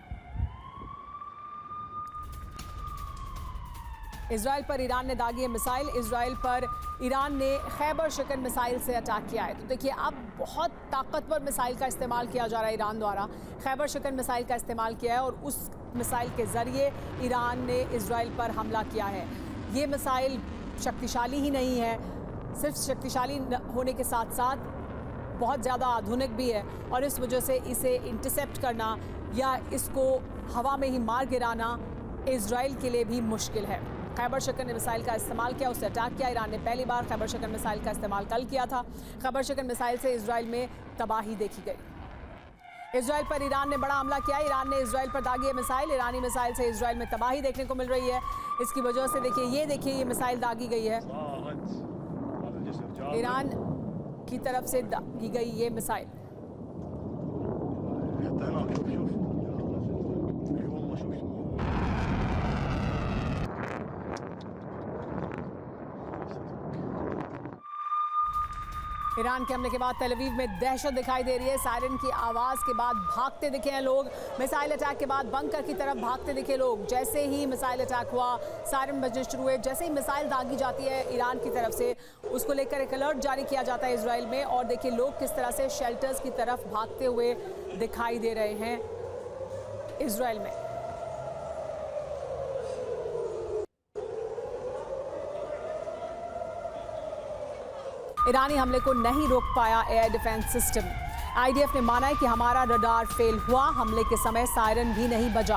इजराइल पर ईरान ने दागी है मिसाइल। इजराइल पर ईरान ने खैबर शिकन मिसाइल से अटैक किया है। तो देखिए, अब बहुत ताकतवर मिसाइल का इस्तेमाल किया जा रहा है ईरान द्वारा। खैबर शिकन मिसाइल का इस्तेमाल किया है और उस मिसाइल के ज़रिए ईरान ने इजराइल पर हमला किया है। ये मिसाइल शक्तिशाली ही नहीं है, सिर्फ शक्तिशाली होने के साथ साथ बहुत ज़्यादा आधुनिक भी है और इस वजह से इसे इंटरसेप्ट करना या इसको हवा में ही मार गिराना इजराइल के लिए भी मुश्किल है। खैबर शिकन मिसाइल का इस्तेमाल किया, उससे अटैक किया। ईरान ने पहली बार खैबर शिकन मिसाइल का इस्तेमाल कल किया था। खैबर शिकन मिसाइल से इजराइल में तबाही देखी गई। इजराइल पर ईरान ने बड़ा हमला किया। ईरान ने इजराइल पर दागी है मिसाइल। ईरानी मिसाइल से इजराइल में तबाही देखने को मिल रही है। इसकी वजह से देखिए ये मिसाइल दागी गई है। ईरान की तरफ से दागी गई ये मिसाइल। ईरान के हमले के बाद तेल अवीव में दहशत दिखाई दे रही है। सायरन की आवाज़ के बाद भागते दिखे हैं लोग। मिसाइल अटैक के बाद बंकर की तरफ भागते दिखे लोग। जैसे ही मिसाइल अटैक हुआ, सायरन बजने शुरू हुए। जैसे ही मिसाइल दागी जाती है ईरान की तरफ से, उसको लेकर एक अलर्ट जारी किया जाता है इजराइल में। और देखिए लोग किस तरह से शेल्टर्स की तरफ भागते हुए दिखाई दे रहे हैं इजराइल में। ईरानी हमले को नहीं रोक पाया एयर डिफेंस सिस्टम। आईडीएफ ने माना है कि हमारा रडार फेल हुआ। हमले के समय सायरन भी नहीं बजा।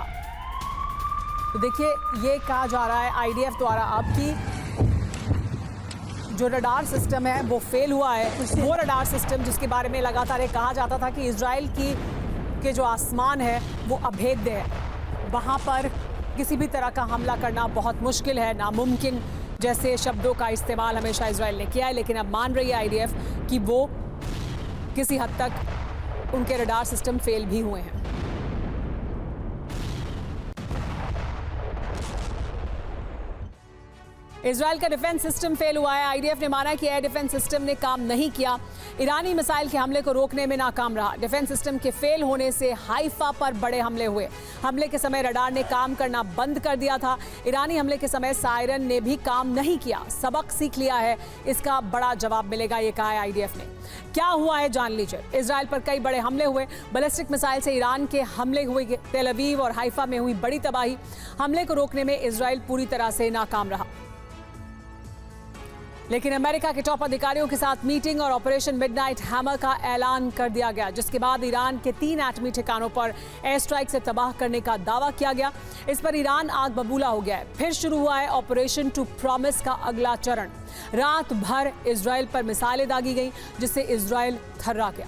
तो देखिए, ये कहा जा रहा है आईडीएफ द्वारा अब कि जो रडार सिस्टम है वो फेल हुआ है। वो रडार सिस्टम जिसके बारे में लगातार कहा जाता था कि इजराइल के जो आसमान है वो अभेद्य है, वहाँ पर किसी भी तरह का हमला करना बहुत मुश्किल है, नामुमकिन जैसे शब्दों का इस्तेमाल हमेशा इजराइल ने किया है। लेकिन अब मान रही है आईडीएफ कि वो किसी हद तक उनके रडार सिस्टम फेल भी हुए हैं। इजराइल का डिफेंस सिस्टम फेल हुआ है। आईडीएफ ने माना कि एयर डिफेंस सिस्टम ने काम नहीं किया, ईरानी मिसाइल के हमले को रोकने में नाकाम रहा। डिफेंस सिस्टम के फेल होने से हाइफा पर बड़े हमले हुए। हमले के समय रडार ने काम करना बंद कर दिया था। ईरानी हमले के समय सायरन ने भी काम नहीं किया। सबक सीख लिया है, इसका बड़ा जवाब मिलेगा, ये कहा है आईडीएफ ने। क्या हुआ है जान लीजिए। इजराइल पर कई बड़े हमले हुए। बैलिस्टिक मिसाइल से ईरान के हमले हुए। तेल अवीव और हाइफा में हुई बड़ी तबाही। हमले को रोकने में इजराइल पूरी तरह से नाकाम रहा। लेकिन अमेरिका के टॉप अधिकारियों के साथ मीटिंग और ऑपरेशन मिडनाइट हैमर का ऐलान कर दिया गया, जिसके बाद ईरान के 3 एटमी ठिकानों पर एयर स्ट्राइक से तबाह करने का दावा किया गया। इस पर ईरान आग बबूला हो गया है। फिर शुरू हुआ है ऑपरेशन टू प्रॉमिस का अगला चरण। रात भर इजराइल पर मिसाइलें दागी गई, जिससे इजराइल थर्रा गया।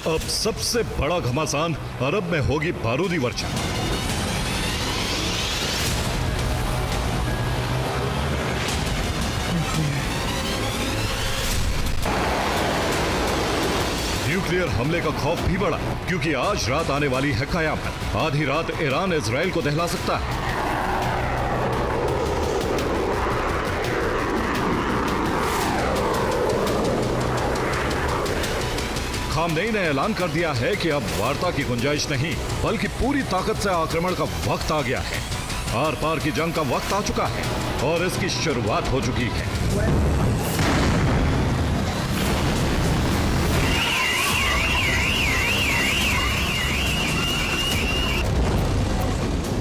अब सबसे बड़ा घमासान अरब में होगी बारूदी वर्षा। न्यूक्लियर हमले का खौफ भी बढ़ा, क्योंकि आज रात आने वाली है कयामत। आधी रात ईरान इजराइल को दहला सकता है। खामनेई ने ऐलान कर दिया है कि अब वार्ता की गुंजाइश नहीं, बल्कि पूरी ताकत से आक्रमण का वक्त आ गया है। आर पार की जंग का वक्त आ चुका है और इसकी शुरुआत हो चुकी है।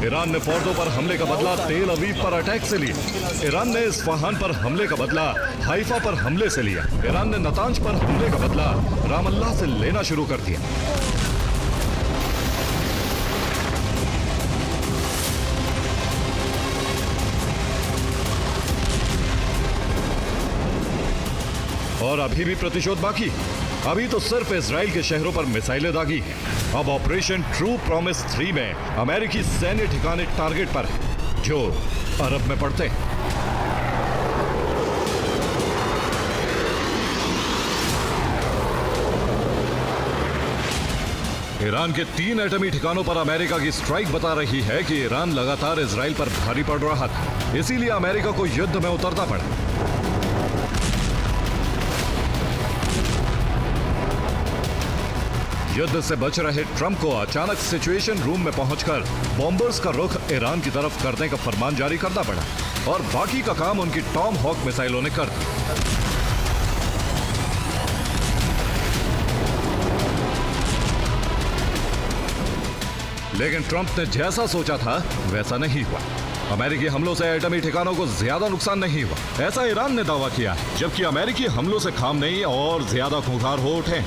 ईरान ने फोर्डो पर हमले का बदला तेल अवीव पर अटैक से लिया। ईरान ने इस्फहान पर हमले का बदला हाइफा पर हमले से लिया। ईरान ने नतांज पर हमले का बदला रामल्लाह से लेना शुरू कर दिया। और अभी भी प्रतिशोध बाकी। अभी तो सिर्फ इजराइल के शहरों पर मिसाइलें दागी हैं। अब ऑपरेशन ट्रू प्रॉमिस 3 में अमेरिकी सैन्य ठिकाने टारगेट पर हैं, जो अरब में पड़ते हैं। ईरान के 3 एटमी ठिकानों पर अमेरिका की स्ट्राइक बता रही है कि ईरान लगातार इजराइल पर भारी पड़ रहा था, इसीलिए अमेरिका को युद्ध में उतरना पड़ा। युद्ध से बच रहे ट्रंप को अचानक सिचुएशन रूम में पहुंचकर बॉम्बर्स का रुख ईरान की तरफ करने का फरमान जारी करना पड़ा और बाकी का काम उनकी टॉम हॉक मिसाइलों ने कर दिया। लेकिन ट्रंप ने जैसा सोचा था वैसा नहीं हुआ। अमेरिकी हमलों से एटमी ठिकानों को ज्यादा नुकसान नहीं हुआ, ऐसा ईरान ने दावा किया है, जबकि अमेरिकी हमलों से खामनेई और ज्यादा खूंखार हो उठे।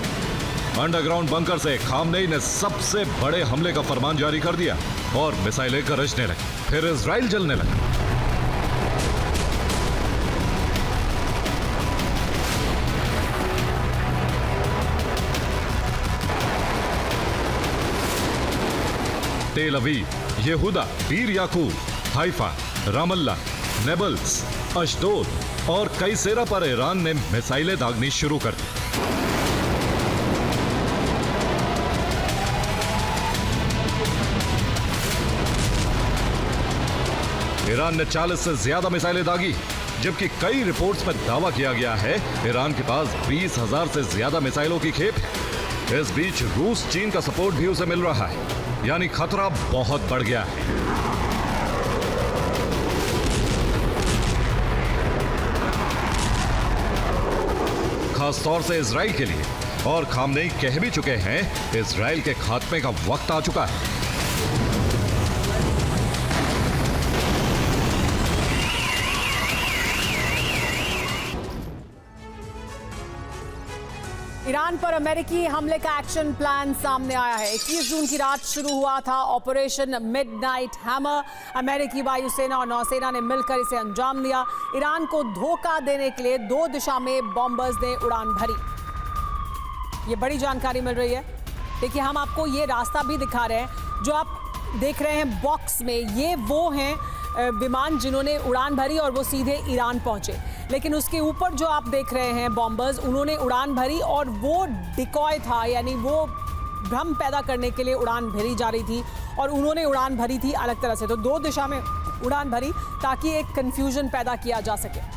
अंडरग्राउंड बंकर से खामनेई ने सबसे बड़े हमले का फरमान जारी कर दिया और मिसाइलें गरजने लगी। फिर इजराइल जलने लगा। तेल अवीव, यहूदा, बीर याकूब, हाइफा, रामल्ला, नेबल्स, अशदोद और कई सेरा पर ईरान ने मिसाइलें दागनी शुरू कर दी। ईरान ने 40 से ज्यादा मिसाइलें दागी, जबकि कई रिपोर्ट्स में दावा किया गया है ईरान के पास 20,000 से ज्यादा मिसाइलों की खेप है। इस बीच रूस चीन का सपोर्ट भी उसे मिल रहा है, यानी खतरा बहुत बढ़ गया है। खास तौर से इजराइल के लिए, और खामनेई कह भी चुके हैं इजराइल के खात्मे का वक्त आ चुका है। ईरान पर अमेरिकी हमले का एक्शन प्लान सामने आया है। 21 जून की रात शुरू हुआ था ऑपरेशन मिडनाइट हैमर। अमेरिकी वायुसेना और नौसेना ने मिलकर इसे अंजाम दिया। ईरान को धोखा देने के लिए 2 दिशा में बॉम्बर्स ने उड़ान भरी। ये बड़ी जानकारी मिल रही है। देखिए, हम आपको ये रास्ता भी दिखा रहे हैं जो आप देख रहे हैं बॉक्स में। ये वो हैं विमान जिन्होंने उड़ान भरी और वो सीधे ईरान पहुंचे। लेकिन उसके ऊपर जो आप देख रहे हैं बॉम्बर्स, उन्होंने उड़ान भरी और वो डिकॉय था, यानी वो भ्रम पैदा करने के लिए उड़ान भरी जा रही थी और उन्होंने उड़ान भरी थी अलग तरह से। तो 2 दिशा में उड़ान भरी ताकि एक कंफ्यूजन पैदा किया जा सके।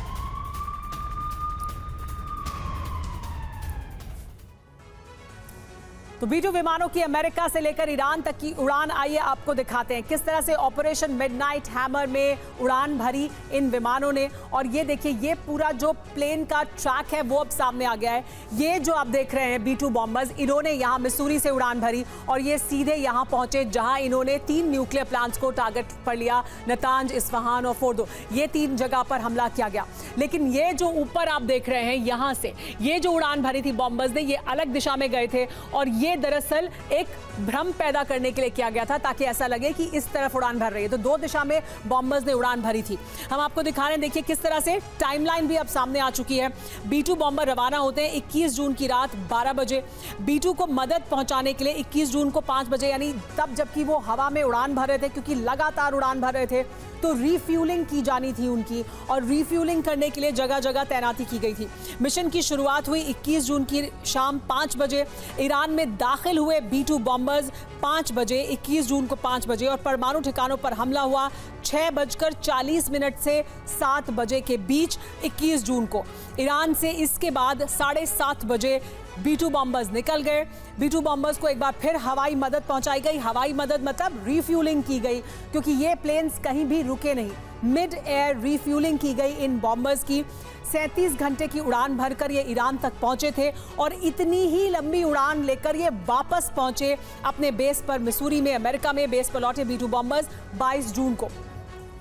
तो B-2 विमानों की अमेरिका से लेकर ईरान तक की उड़ान, आइए आपको दिखाते हैं किस तरह से ऑपरेशन मिडनाइट हैमर में उड़ान भरी इन विमानों ने। और ये देखिए, ये पूरा जो प्लेन का ट्रैक है वो अब सामने आ गया है। ये जो आप देख रहे हैं B-2 बॉम्बर्स, इन्होंने यहाँ मिसूरी से उड़ान भरी और ये सीधे यहाँ पहुंचे जहां इन्होंने 3 न्यूक्लियर प्लांट्स को टारगेट पर लिया, नतांज, इस्फहान और फोर्दो। ये 3 जगह पर हमला किया गया। लेकिन ये जो ऊपर आप देख रहे हैं, यहाँ से ये जो उड़ान भरी थी बॉम्बर्स ने, ये अलग दिशा में गए थे और ये दरअसल एक भ्रम पैदा करने के लिए किया गया था ताकि ऐसा लगे कि इस तरफ उड़ान भर रही है। तो 2 दिशा में बॉम्बर्स ने उड़ान भरी थी। हम आपको दिखा रहे हैं, देखिए किस तरह से टाइमलाइन भी अब सामने आ चुकी है। B-2 बॉम्बर रवाना होते हैं 21 जून की रात 12 बजे। B-2 को मदद पहुंचाने के लिए 21 जून को 5 बजे, यानी तब जबकि वो हवा में उड़ान भर रहे थे, क्योंकि लगातार उड़ान भर रहे थे, तो रिफ्यूलिंग की जानी थी उनकी और रिफ्यूलिंग करने के लिए जगह जगह तैनाती की गई थी। मिशन की शुरुआत हुई 21 जून की शाम 5 बजे। ईरान में दाखिल हुए B-2 बॉम्बर्स 5 बजे, 21 जून को 5 बजे, और परमाणु ठिकानों पर हमला हुआ 6:40 से 7 बजे के बीच 21 जून को। ईरान से इसके बाद 7:30 बजे B-2 बॉम्बर्स निकल गए। B-2 बॉम्बर्स को एक बार फिर हवाई मदद पहुंचाई गई। हवाई मदद मतलब रिफ्यूलिंग की गई, क्योंकि ये प्लेन्स कहीं भी रुके नहीं। मिड एयर रिफ्यूलिंग की गई इन बॉम्बर्स की। 37 घंटे की उड़ान भरकर ये ईरान तक पहुंचे थे और इतनी ही लंबी उड़ान लेकर ये वापस पहुंचे अपने बेस पर मिसूरी में। अमेरिका में बेस पर लौटे B-2 बॉम्बर्स 22 जून को।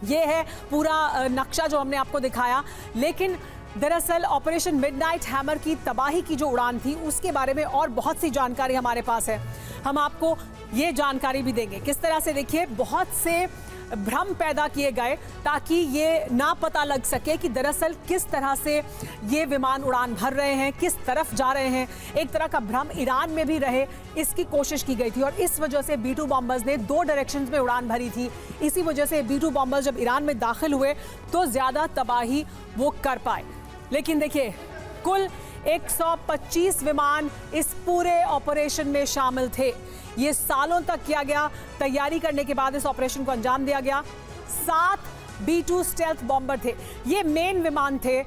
ये है पूरा नक्शा जो हमने आपको दिखाया। लेकिन दरअसल ऑपरेशन मिडनाइट हैमर की तबाही की जो उड़ान थी उसके बारे में और बहुत सी जानकारी हमारे पास है। हम आपको ये जानकारी भी देंगे किस तरह से, देखिए, बहुत से भ्रम पैदा किए गए ताकि ये ना पता लग सके कि दरअसल किस तरह से ये विमान उड़ान भर रहे हैं, किस तरफ जा रहे हैं। एक तरह का भ्रम ईरान में भी रहे, इसकी कोशिश की गई थी और इस वजह से B-2 बॉम्बर्स ने 2 डायरेक्शंस में उड़ान भरी थी। इसी वजह से B-2 बॉम्बर्स जब ईरान में दाखिल हुए तो ज्यादा तबाही वो कर पाए। लेकिन देखिए, कुल 125 विमान इस पूरे ऑपरेशन में शामिल थे। ये सालों तक किया गया, तैयारी करने के बाद इस ऑपरेशन को अंजाम दिया गया। 7 B-2 स्टेल्थ बॉम्बर थे। ये मेन विमान थे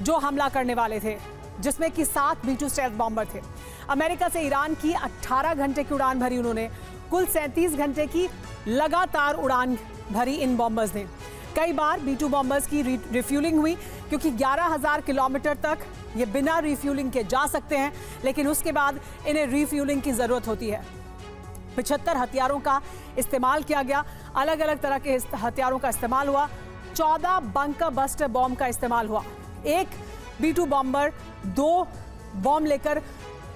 जो हमला करने वाले थे, जिसमें कि 7 B-2 स्टेल्थ बॉम्बर थे। अमेरिका से ईरान की 18 घंटे की उड़ान भरी उन्होंने। कुल 37 घंटे की लगातार उड़ान भरी इन बॉम्बर्स ने। कई बार B-2 बॉम्बर्स की रिफ्यूलिंग हुई, क्योंकि 11,000 किलोमीटर तक ये बिना रिफ्यूलिंग के जा सकते हैं, लेकिन उसके बाद इन्हें रिफ्यूलिंग की जरूरत होती है। 75 हथियारों का इस्तेमाल किया गया, अलग अलग तरह के हथियारों का इस्तेमाल हुआ। 14 बंकर बस्टर बॉम्ब का इस्तेमाल हुआ। एक B-2 बॉम्बर 2 बॉम्ब लेकर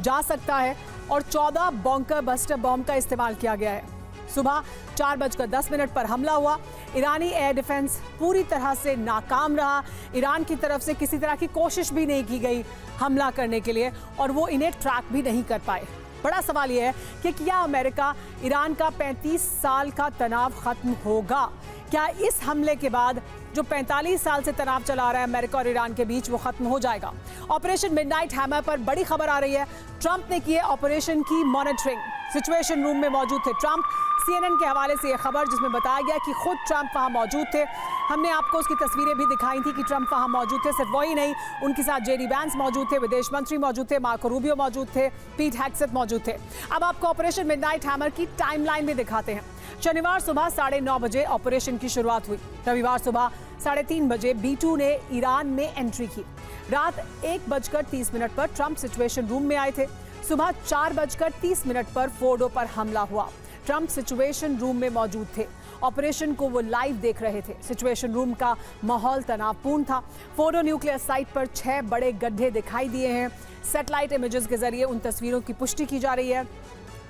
जा सकता है और 14 बंकर बस्टर बॉम्ब का इस्तेमाल किया गया है। सुबह 4:10 पर हमला हुआ। ईरानी एयर डिफेंस पूरी तरह से नाकाम रहा। ईरान की तरफ से किसी तरह की कोशिश भी नहीं की गई हमला करने के लिए और वो इन्हें ट्रैक भी नहीं कर पाए। बड़ा सवाल यह है कि क्या अमेरिका ईरान का 35 साल का तनाव खत्म होगा? क्या इस हमले के बाद जो 45 साल से तनाव चला रहा है अमेरिका और ईरान के बीच, वो खत्म हो जाएगा? ऑपरेशन मिडनाइट हैमर पर बड़ी खबर आ रही है। ट्रंप ने की ऑपरेशन की मॉनिटरिंग, सिचुएशन रूम में मौजूद थे ट्रंप। CNN के हवाले से यह खबर जिसमें बताया गया कि खुद ट्रंप वहां मौजूद थे। हमने आपको उसकी तस्वीरें भी दिखाई थी कि ट्रंप वहां मौजूद थे। सिर्फ वही नहीं, उनके साथ जेडी वैंस मौजूद थे, विदेश मंत्री मौजूद थे, मार्को रूबियो मौजूद थे, पीट हेग्सेथ मौजूद थे। अब आपको ऑपरेशन मिडनाइट हैमर की टाइमलाइन भी दिखाते हैं। शनिवार सुबह 9:30 बजे ऑपरेशन की शुरुआत हुई। रविवार सुबह 3:30 बजे B2 ने ईरान में एंट्री की। रात 1:30 पर ट्रंप सिचुएशन रूम में आए थे। सुबह 4:30 पर फोर्डो पर हमला हुआ। ट्रंप सिचुएशन रूम में मौजूद थे। ऑपरेशन को वो लाइव देख रहे थे। सिचुएशन रूम का माहौल तनावपूर्ण था। फोर्डो न्यूक्लियर साइट पर 6 बड़े गड्ढे दिखाई दिए हैं। सैटेलाइट इमेजेस के जरिए उन तस्वीरों की पुष्टि की जा रही है।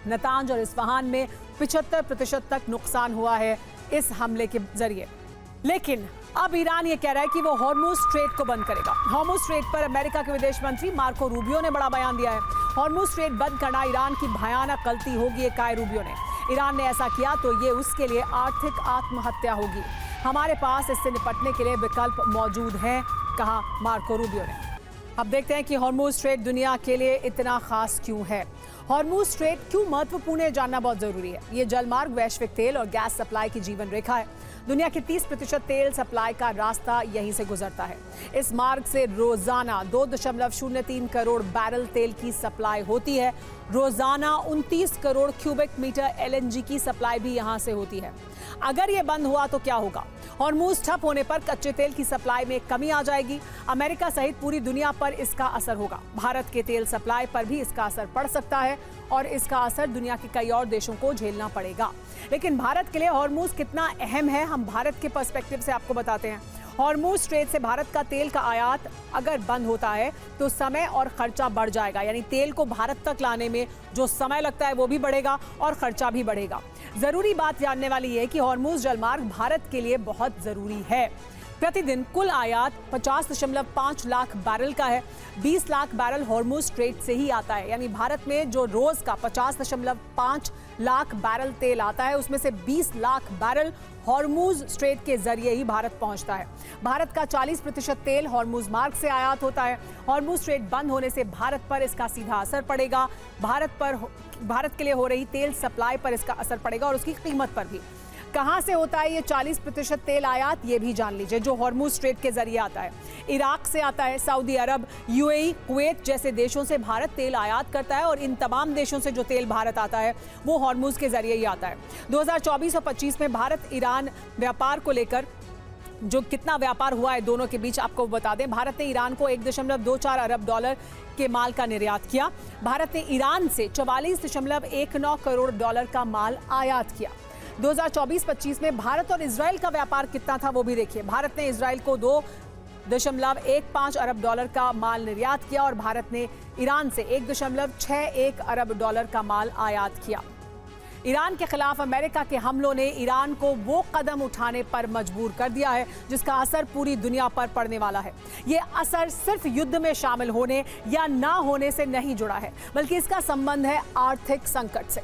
नतांज और इस्फहान में 75% तक नुकसान हुआ है इस हमले के जरिए। लेकिन अब ईरान ये कह रहा है कि वो हॉर्मुज स्ट्रेट को बंद करेगा। हॉर्मुज स्ट्रेट पर अमेरिका के विदेश मंत्री मार्को रूबियो ने बड़ा बयान दिया है। हॉर्मुज स्ट्रेट बंद करना ईरान की भयानक गलती होगी, ये कहा रूबियो ने। ईरान ने ऐसा किया तो ये उसके लिए आर्थिक आत्महत्या होगी। हमारे पास इससे निपटने के लिए विकल्प मौजूद हैं, कहा मार्को रूबियो ने। अब देखते हैं कि हॉर्मुज स्ट्रेट दुनिया के लिए इतना खास क्यों है। हॉर्मुज स्ट्रेट क्यों महत्वपूर्ण है, जानना बहुत जरूरी है। ये जलमार्ग वैश्विक तेल और गैस सप्लाई की जीवन रेखा है। दुनिया के 30% तेल सप्लाई का रास्ता यहीं से गुजरता है। इस मार्ग से रोजाना 2.03 करोड़ बैरल तेल की सप्लाई होती है। रोजाना 29 करोड़ क्यूबिक मीटर LNG की सप्लाई भी यहां से होती है। अगर ये बंद हुआ तो क्या होगा? हॉर्मुज ठप होने पर कच्चे तेल की सप्लाई में कमी आ जाएगी। अमेरिका सहित पूरी दुनिया पर इसका असर होगा। भारत के तेल सप्लाई पर भी इसका असर पड़ सकता है और इसका असर दुनिया के कई और देशों को झेलना पड़ेगा। लेकिन भारत के लिए हॉर्मुज कितना अहम है, हम भारत के पर्सपेक्टिव से आपको बताते हैं। हॉर्मुज स्ट्रेट से भारत का तेल का आयात अगर बंद होता है तो समय और खर्चा बढ़ जाएगा। यानी तेल को भारत तक लाने में जो समय लगता है वो भी बढ़ेगा और खर्चा भी बढ़ेगा। जरूरी बात जानने वाली है कि हॉर्मुज जलमार्ग भारत के लिए बहुत जरूरी है। प्रतिदिन कुल आयात 50.5 लाख बैरल का है। 20 लाख बैरल हॉर्मुज स्ट्रेट से ही आता है। यानी भारत में जो रोज का 50.5 लाख बैरल तेल आता है उसमें से 20 लाख बैरल हॉर्मुज स्ट्रेट के जरिए ही भारत पहुंचता है। भारत का 40% तेल हॉर्मुज मार्ग से आयात होता है। हॉर्मुज स्ट्रेट बंद होने से भारत पर इसका सीधा असर पड़ेगा। भारत के लिए हो रही तेल सप्लाई पर इसका असर पड़ेगा और उसकी कीमत पर भी। कहां से होता है ये 40% तेल आयात, ये भी जान लीजिए, जो हॉर्मुज स्ट्रेट के जरिए आता है। इराक से आता है, सऊदी अरब, UAE, कुवैत जैसे देशों से भारत तेल आयात करता है और इन तमाम देशों से जो तेल भारत आता है वो हॉर्मुज के जरिए ही आता है। 2024 और 25 में भारत ईरान व्यापार को लेकर जो कितना व्यापार हुआ है दोनों के बीच आपको बता दें। भारत ने ईरान को 1.24 अरब डॉलर के माल का निर्यात किया। भारत ने ईरान से 44.19 करोड़ डॉलर का माल आयात किया। 2024-25 में भारत और इजराइल का व्यापार कितना था वो भी देखिए। भारत ने इजराइल को 2.15 अरब डॉलर का माल निर्यात किया और भारत ने ईरान से 1.61 अरब डॉलर का माल आयात किया। ईरान के खिलाफ अमेरिका के हमलों ने ईरान को वो कदम उठाने पर मजबूर कर दिया है जिसका असर पूरी दुनिया पर पड़ने वाला है। ये असर सिर्फ युद्ध में शामिल होने या ना होने से नहीं जुड़ा है, बल्कि इसका संबंध है आर्थिक संकट से।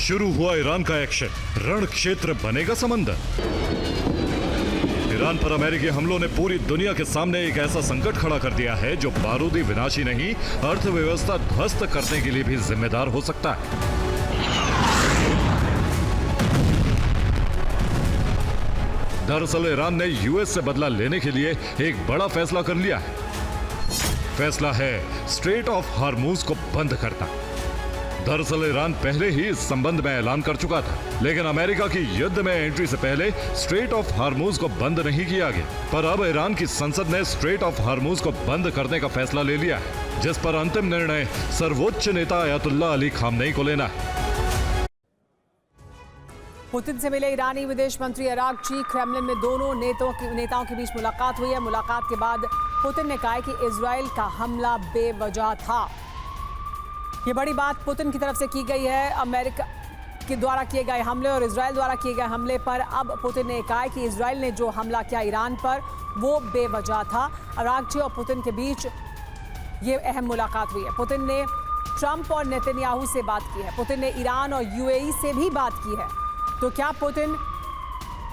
शुरू हुआ ईरान का एक्शन, रण क्षेत्र बनेगा समंदर। ईरान पर अमेरिकी हमलों ने पूरी दुनिया के सामने एक ऐसा संकट खड़ा कर दिया है जो बारूदी विनाशी नहीं, अर्थव्यवस्था ध्वस्त करने के लिए भी जिम्मेदार हो सकता है। दरअसल ईरान ने यूएस से बदला लेने के लिए एक बड़ा फैसला कर लिया है। फैसला है स्ट्रेट ऑफ हॉर्मुज को बंद करना। दरअसल ईरान पहले ही इस संबंध में ऐलान कर चुका था, लेकिन अमेरिका की युद्ध में एंट्री से पहले स्ट्रेट ऑफ हॉर्मुज को बंद नहीं किया गया। पर अब ईरान की संसद ने स्ट्रेट ऑफ हॉर्मुज को बंद करने का फैसला ले लिया है, जिस पर अंतिम निर्णय सर्वोच्च नेता अयतुल्लाह अली खामनेई को लेना है। पुतिन से मिले ईरानी विदेश मंत्री अरागची। क्रेमलिन में दोनों नेताओं के बीच मुलाकात हुई है। मुलाकात के बाद पुतिन ने कहा कि इजराइल का हमला बेवजह था। ये बड़ी बात पुतिन की तरफ से की गई है। अमेरिका के द्वारा किए गए हमले और इजराइल द्वारा किए गए हमले पर अब पुतिन ने कहा कि इजराइल ने जो हमला किया ईरान पर वो बेवजह था। अरागची और पुतिन के बीच ये अहम मुलाकात हुई है। पुतिन ने ट्रंप और नेतन्याहू से बात की है। पुतिन ने ईरान और यूएई से भी बात की है। तो क्या पुतिन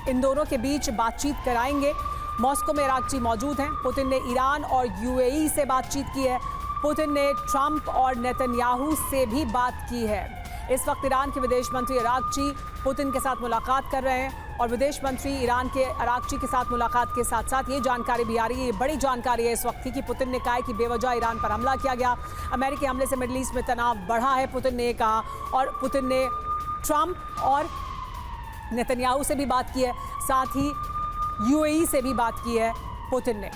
इन दोनों के बीच बातचीत कराएंगे? मॉस्को में इराकची मौजूद हैं। पुतिन ने ईरान और यूएई से बातचीत की है। पुतिन ने ट्रंप और नेतन्याहू से भी बात की है। इस वक्त ईरान के विदेश मंत्री अरागची पुतिन के साथ मुलाकात कर रहे हैं और विदेश मंत्री ईरान के अरागची के साथ मुलाकात के साथ साथ ये जानकारी भी आ रही है, ये बड़ी जानकारी है इस वक्त की, कि पुतिन ने कहा है कि बेवजह ईरान पर हमला किया गया। अमेरिकी हमले से मिडिल ईस्ट में तनाव बढ़ा है, पुतिन ने ये कहा। और पुतिन ने ट्रंप और नेतन्याहू से भी बात की है, साथ ही यूएई से भी बात की है पुतिन ने।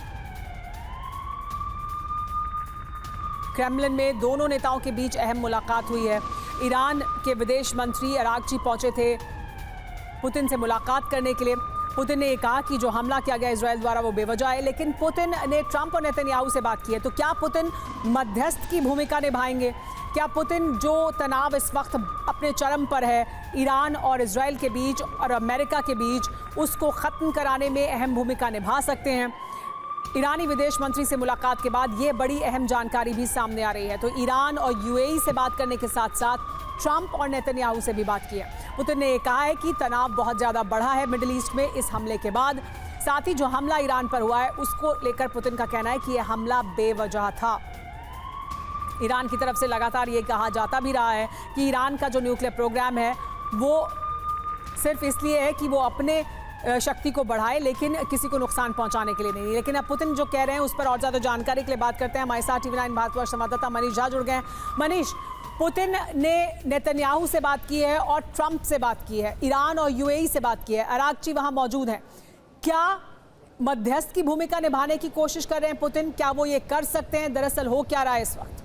क्रेमलिन में दोनों नेताओं के बीच अहम मुलाकात हुई है। ईरान के विदेश मंत्री अरागची पहुंचे थे पुतिन से मुलाकात करने के लिए। पुतिन ने कहा कि जो हमला किया गया इजराइल द्वारा वो बेवजह है, लेकिन पुतिन ने ट्रंप और नेतन्याहू से बात की है। तो क्या पुतिन मध्यस्थ की भूमिका निभाएंगे? क्या पुतिन जो तनाव इस वक्त अपने चरम पर है ईरान और इजराइल के बीच और अमेरिका के बीच, उसको ख़त्म कराने में अहम भूमिका निभा सकते हैं? ईरानी विदेश मंत्री से मुलाकात के बाद ये बड़ी अहम जानकारी भी सामने आ रही है। तो ईरान और यूएई से बात करने के साथ साथ ट्रंप और नेतन्याहू से भी बात की है। पुतिन ने कहा है कि तनाव बहुत ज़्यादा बढ़ा है मिडिल ईस्ट में इस हमले के बाद। साथ ही जो हमला ईरान पर हुआ है उसको लेकर पुतिन का कहना है कि यह हमला बेवजह था। ईरान की तरफ से लगातार ये कहा जाता भी रहा है कि ईरान का जो न्यूक्लियर प्रोग्राम है वो सिर्फ इसलिए है कि वो अपने शक्ति को बढ़ाए, लेकिन किसी को नुकसान पहुंचाने के लिए नहीं। लेकिन अब पुतिन जो कह रहे हैं उस पर और ज़्यादा जानकारी के लिए बात करते हैं। हमारे साथ TV9 भारतवर्ष संवाददाता मनीष झा जुड़ गए हैं। मनीष, पुतिन ने नेतन्याहू से बात की है और ट्रंप से बात की है, ईरान और यूएई से बात की है, अरागची वहां मौजूद हैं। क्या मध्यस्थ की भूमिका निभाने की कोशिश कर रहे हैं पुतिन? क्या वो ये कर सकते हैं? दरअसल हो क्या रहा है इस वक्त?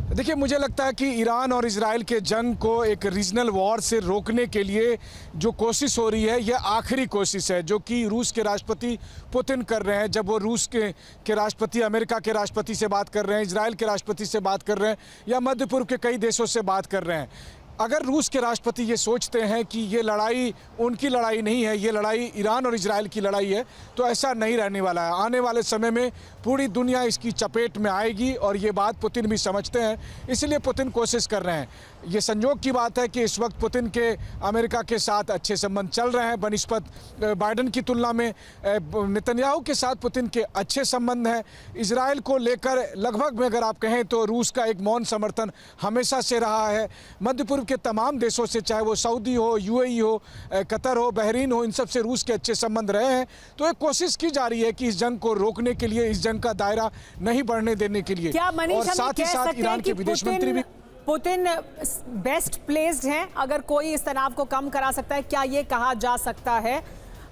देखिए, मुझे लगता है कि ईरान और इजराइल के जंग को एक रीजनल वॉर से रोकने के लिए जो कोशिश हो रही है, यह आखिरी कोशिश है जो कि रूस के राष्ट्रपति पुतिन कर रहे हैं। जब वो रूस के राष्ट्रपति, अमेरिका के राष्ट्रपति से बात कर रहे हैं, इजराइल के राष्ट्रपति से बात कर रहे हैं या मध्य पूर्व के कई देशों से बात कर रहे हैं। अगर रूस के राष्ट्रपति ये सोचते हैं कि ये लड़ाई उनकी लड़ाई नहीं है, ये लड़ाई ईरान और इजराइल की लड़ाई है, तो ऐसा नहीं रहने वाला है। आने वाले समय में पूरी दुनिया इसकी चपेट में आएगी और ये बात पुतिन भी समझते हैं, इसलिए पुतिन कोशिश कर रहे हैं। ये संयोग की बात है कि इस वक्त पुतिन के अमेरिका के साथ अच्छे संबंध चल रहे हैं बनिस्बत बाइडन की तुलना में। नेतन्याहू के साथ पुतिन के अच्छे संबंध हैं। इजराइल को लेकर लगभग में अगर आप कहें तो रूस का एक मौन समर्थन हमेशा से रहा है। मध्य पूर्व के तमाम देशों से, चाहे वो सऊदी हो, यूएई हो, कतर हो, बहरीन हो, इन सब से रूस के अच्छे संबंध रहे हैं। तो एक कोशिश की जा रही है कि इस जंग को रोकने के लिए, इस जंग का दायरा नहीं बढ़ने देने के लिए। और साथ ही साथ ईरान के विदेश मंत्री भी पुतिन बेस्ट प्लेस्ड हैं अगर कोई इस तनाव को कम करा सकता है? क्या ये कहा जा सकता है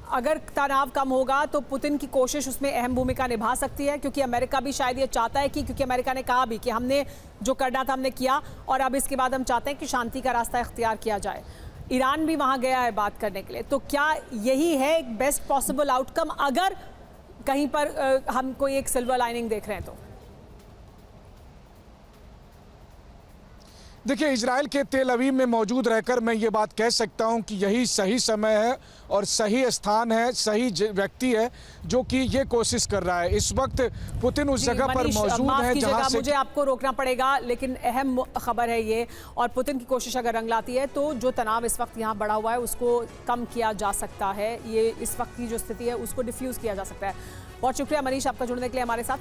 अगर तनाव कम होगा तो पुतिन की कोशिश उसमें अहम भूमिका निभा सकती है? क्योंकि अमेरिका भी शायद ये चाहता है कि, क्योंकि अमेरिका ने कहा भी कि हमने जो करना था हमने किया और अब इसके बाद हम चाहते हैं कि शांति का रास्ता इख्तियार किया जाए। ईरान भी वहाँ गया है बात करने के लिए। तो क्या यही है एक बेस्ट पॉसिबल आउटकम अगर कहीं पर हम कोई एक सिल्वर लाइनिंग देख रहे हैं? तो देखिए, इजराइल के तेल अवीव में मौजूद रहकर मैं ये बात कह सकता हूं कि यही सही समय है और सही स्थान है, सही व्यक्ति है जो कि ये कोशिश कर रहा है। इस वक्त पुतिन उस जगह पर मौजूद है जहां से मुझे आपको रोकना पड़ेगा, लेकिन अहम खबर है ये। और पुतिन की कोशिश अगर रंग लाती है तो जो तनाव इस वक्त यहाँ बढ़ा हुआ है उसको कम किया जा सकता है। ये इस वक्त की जो स्थिति है उसको डिफ्यूज किया जा सकता है। बहुत शुक्रिया मनीष आपका जुड़ने के लिए हमारे साथ।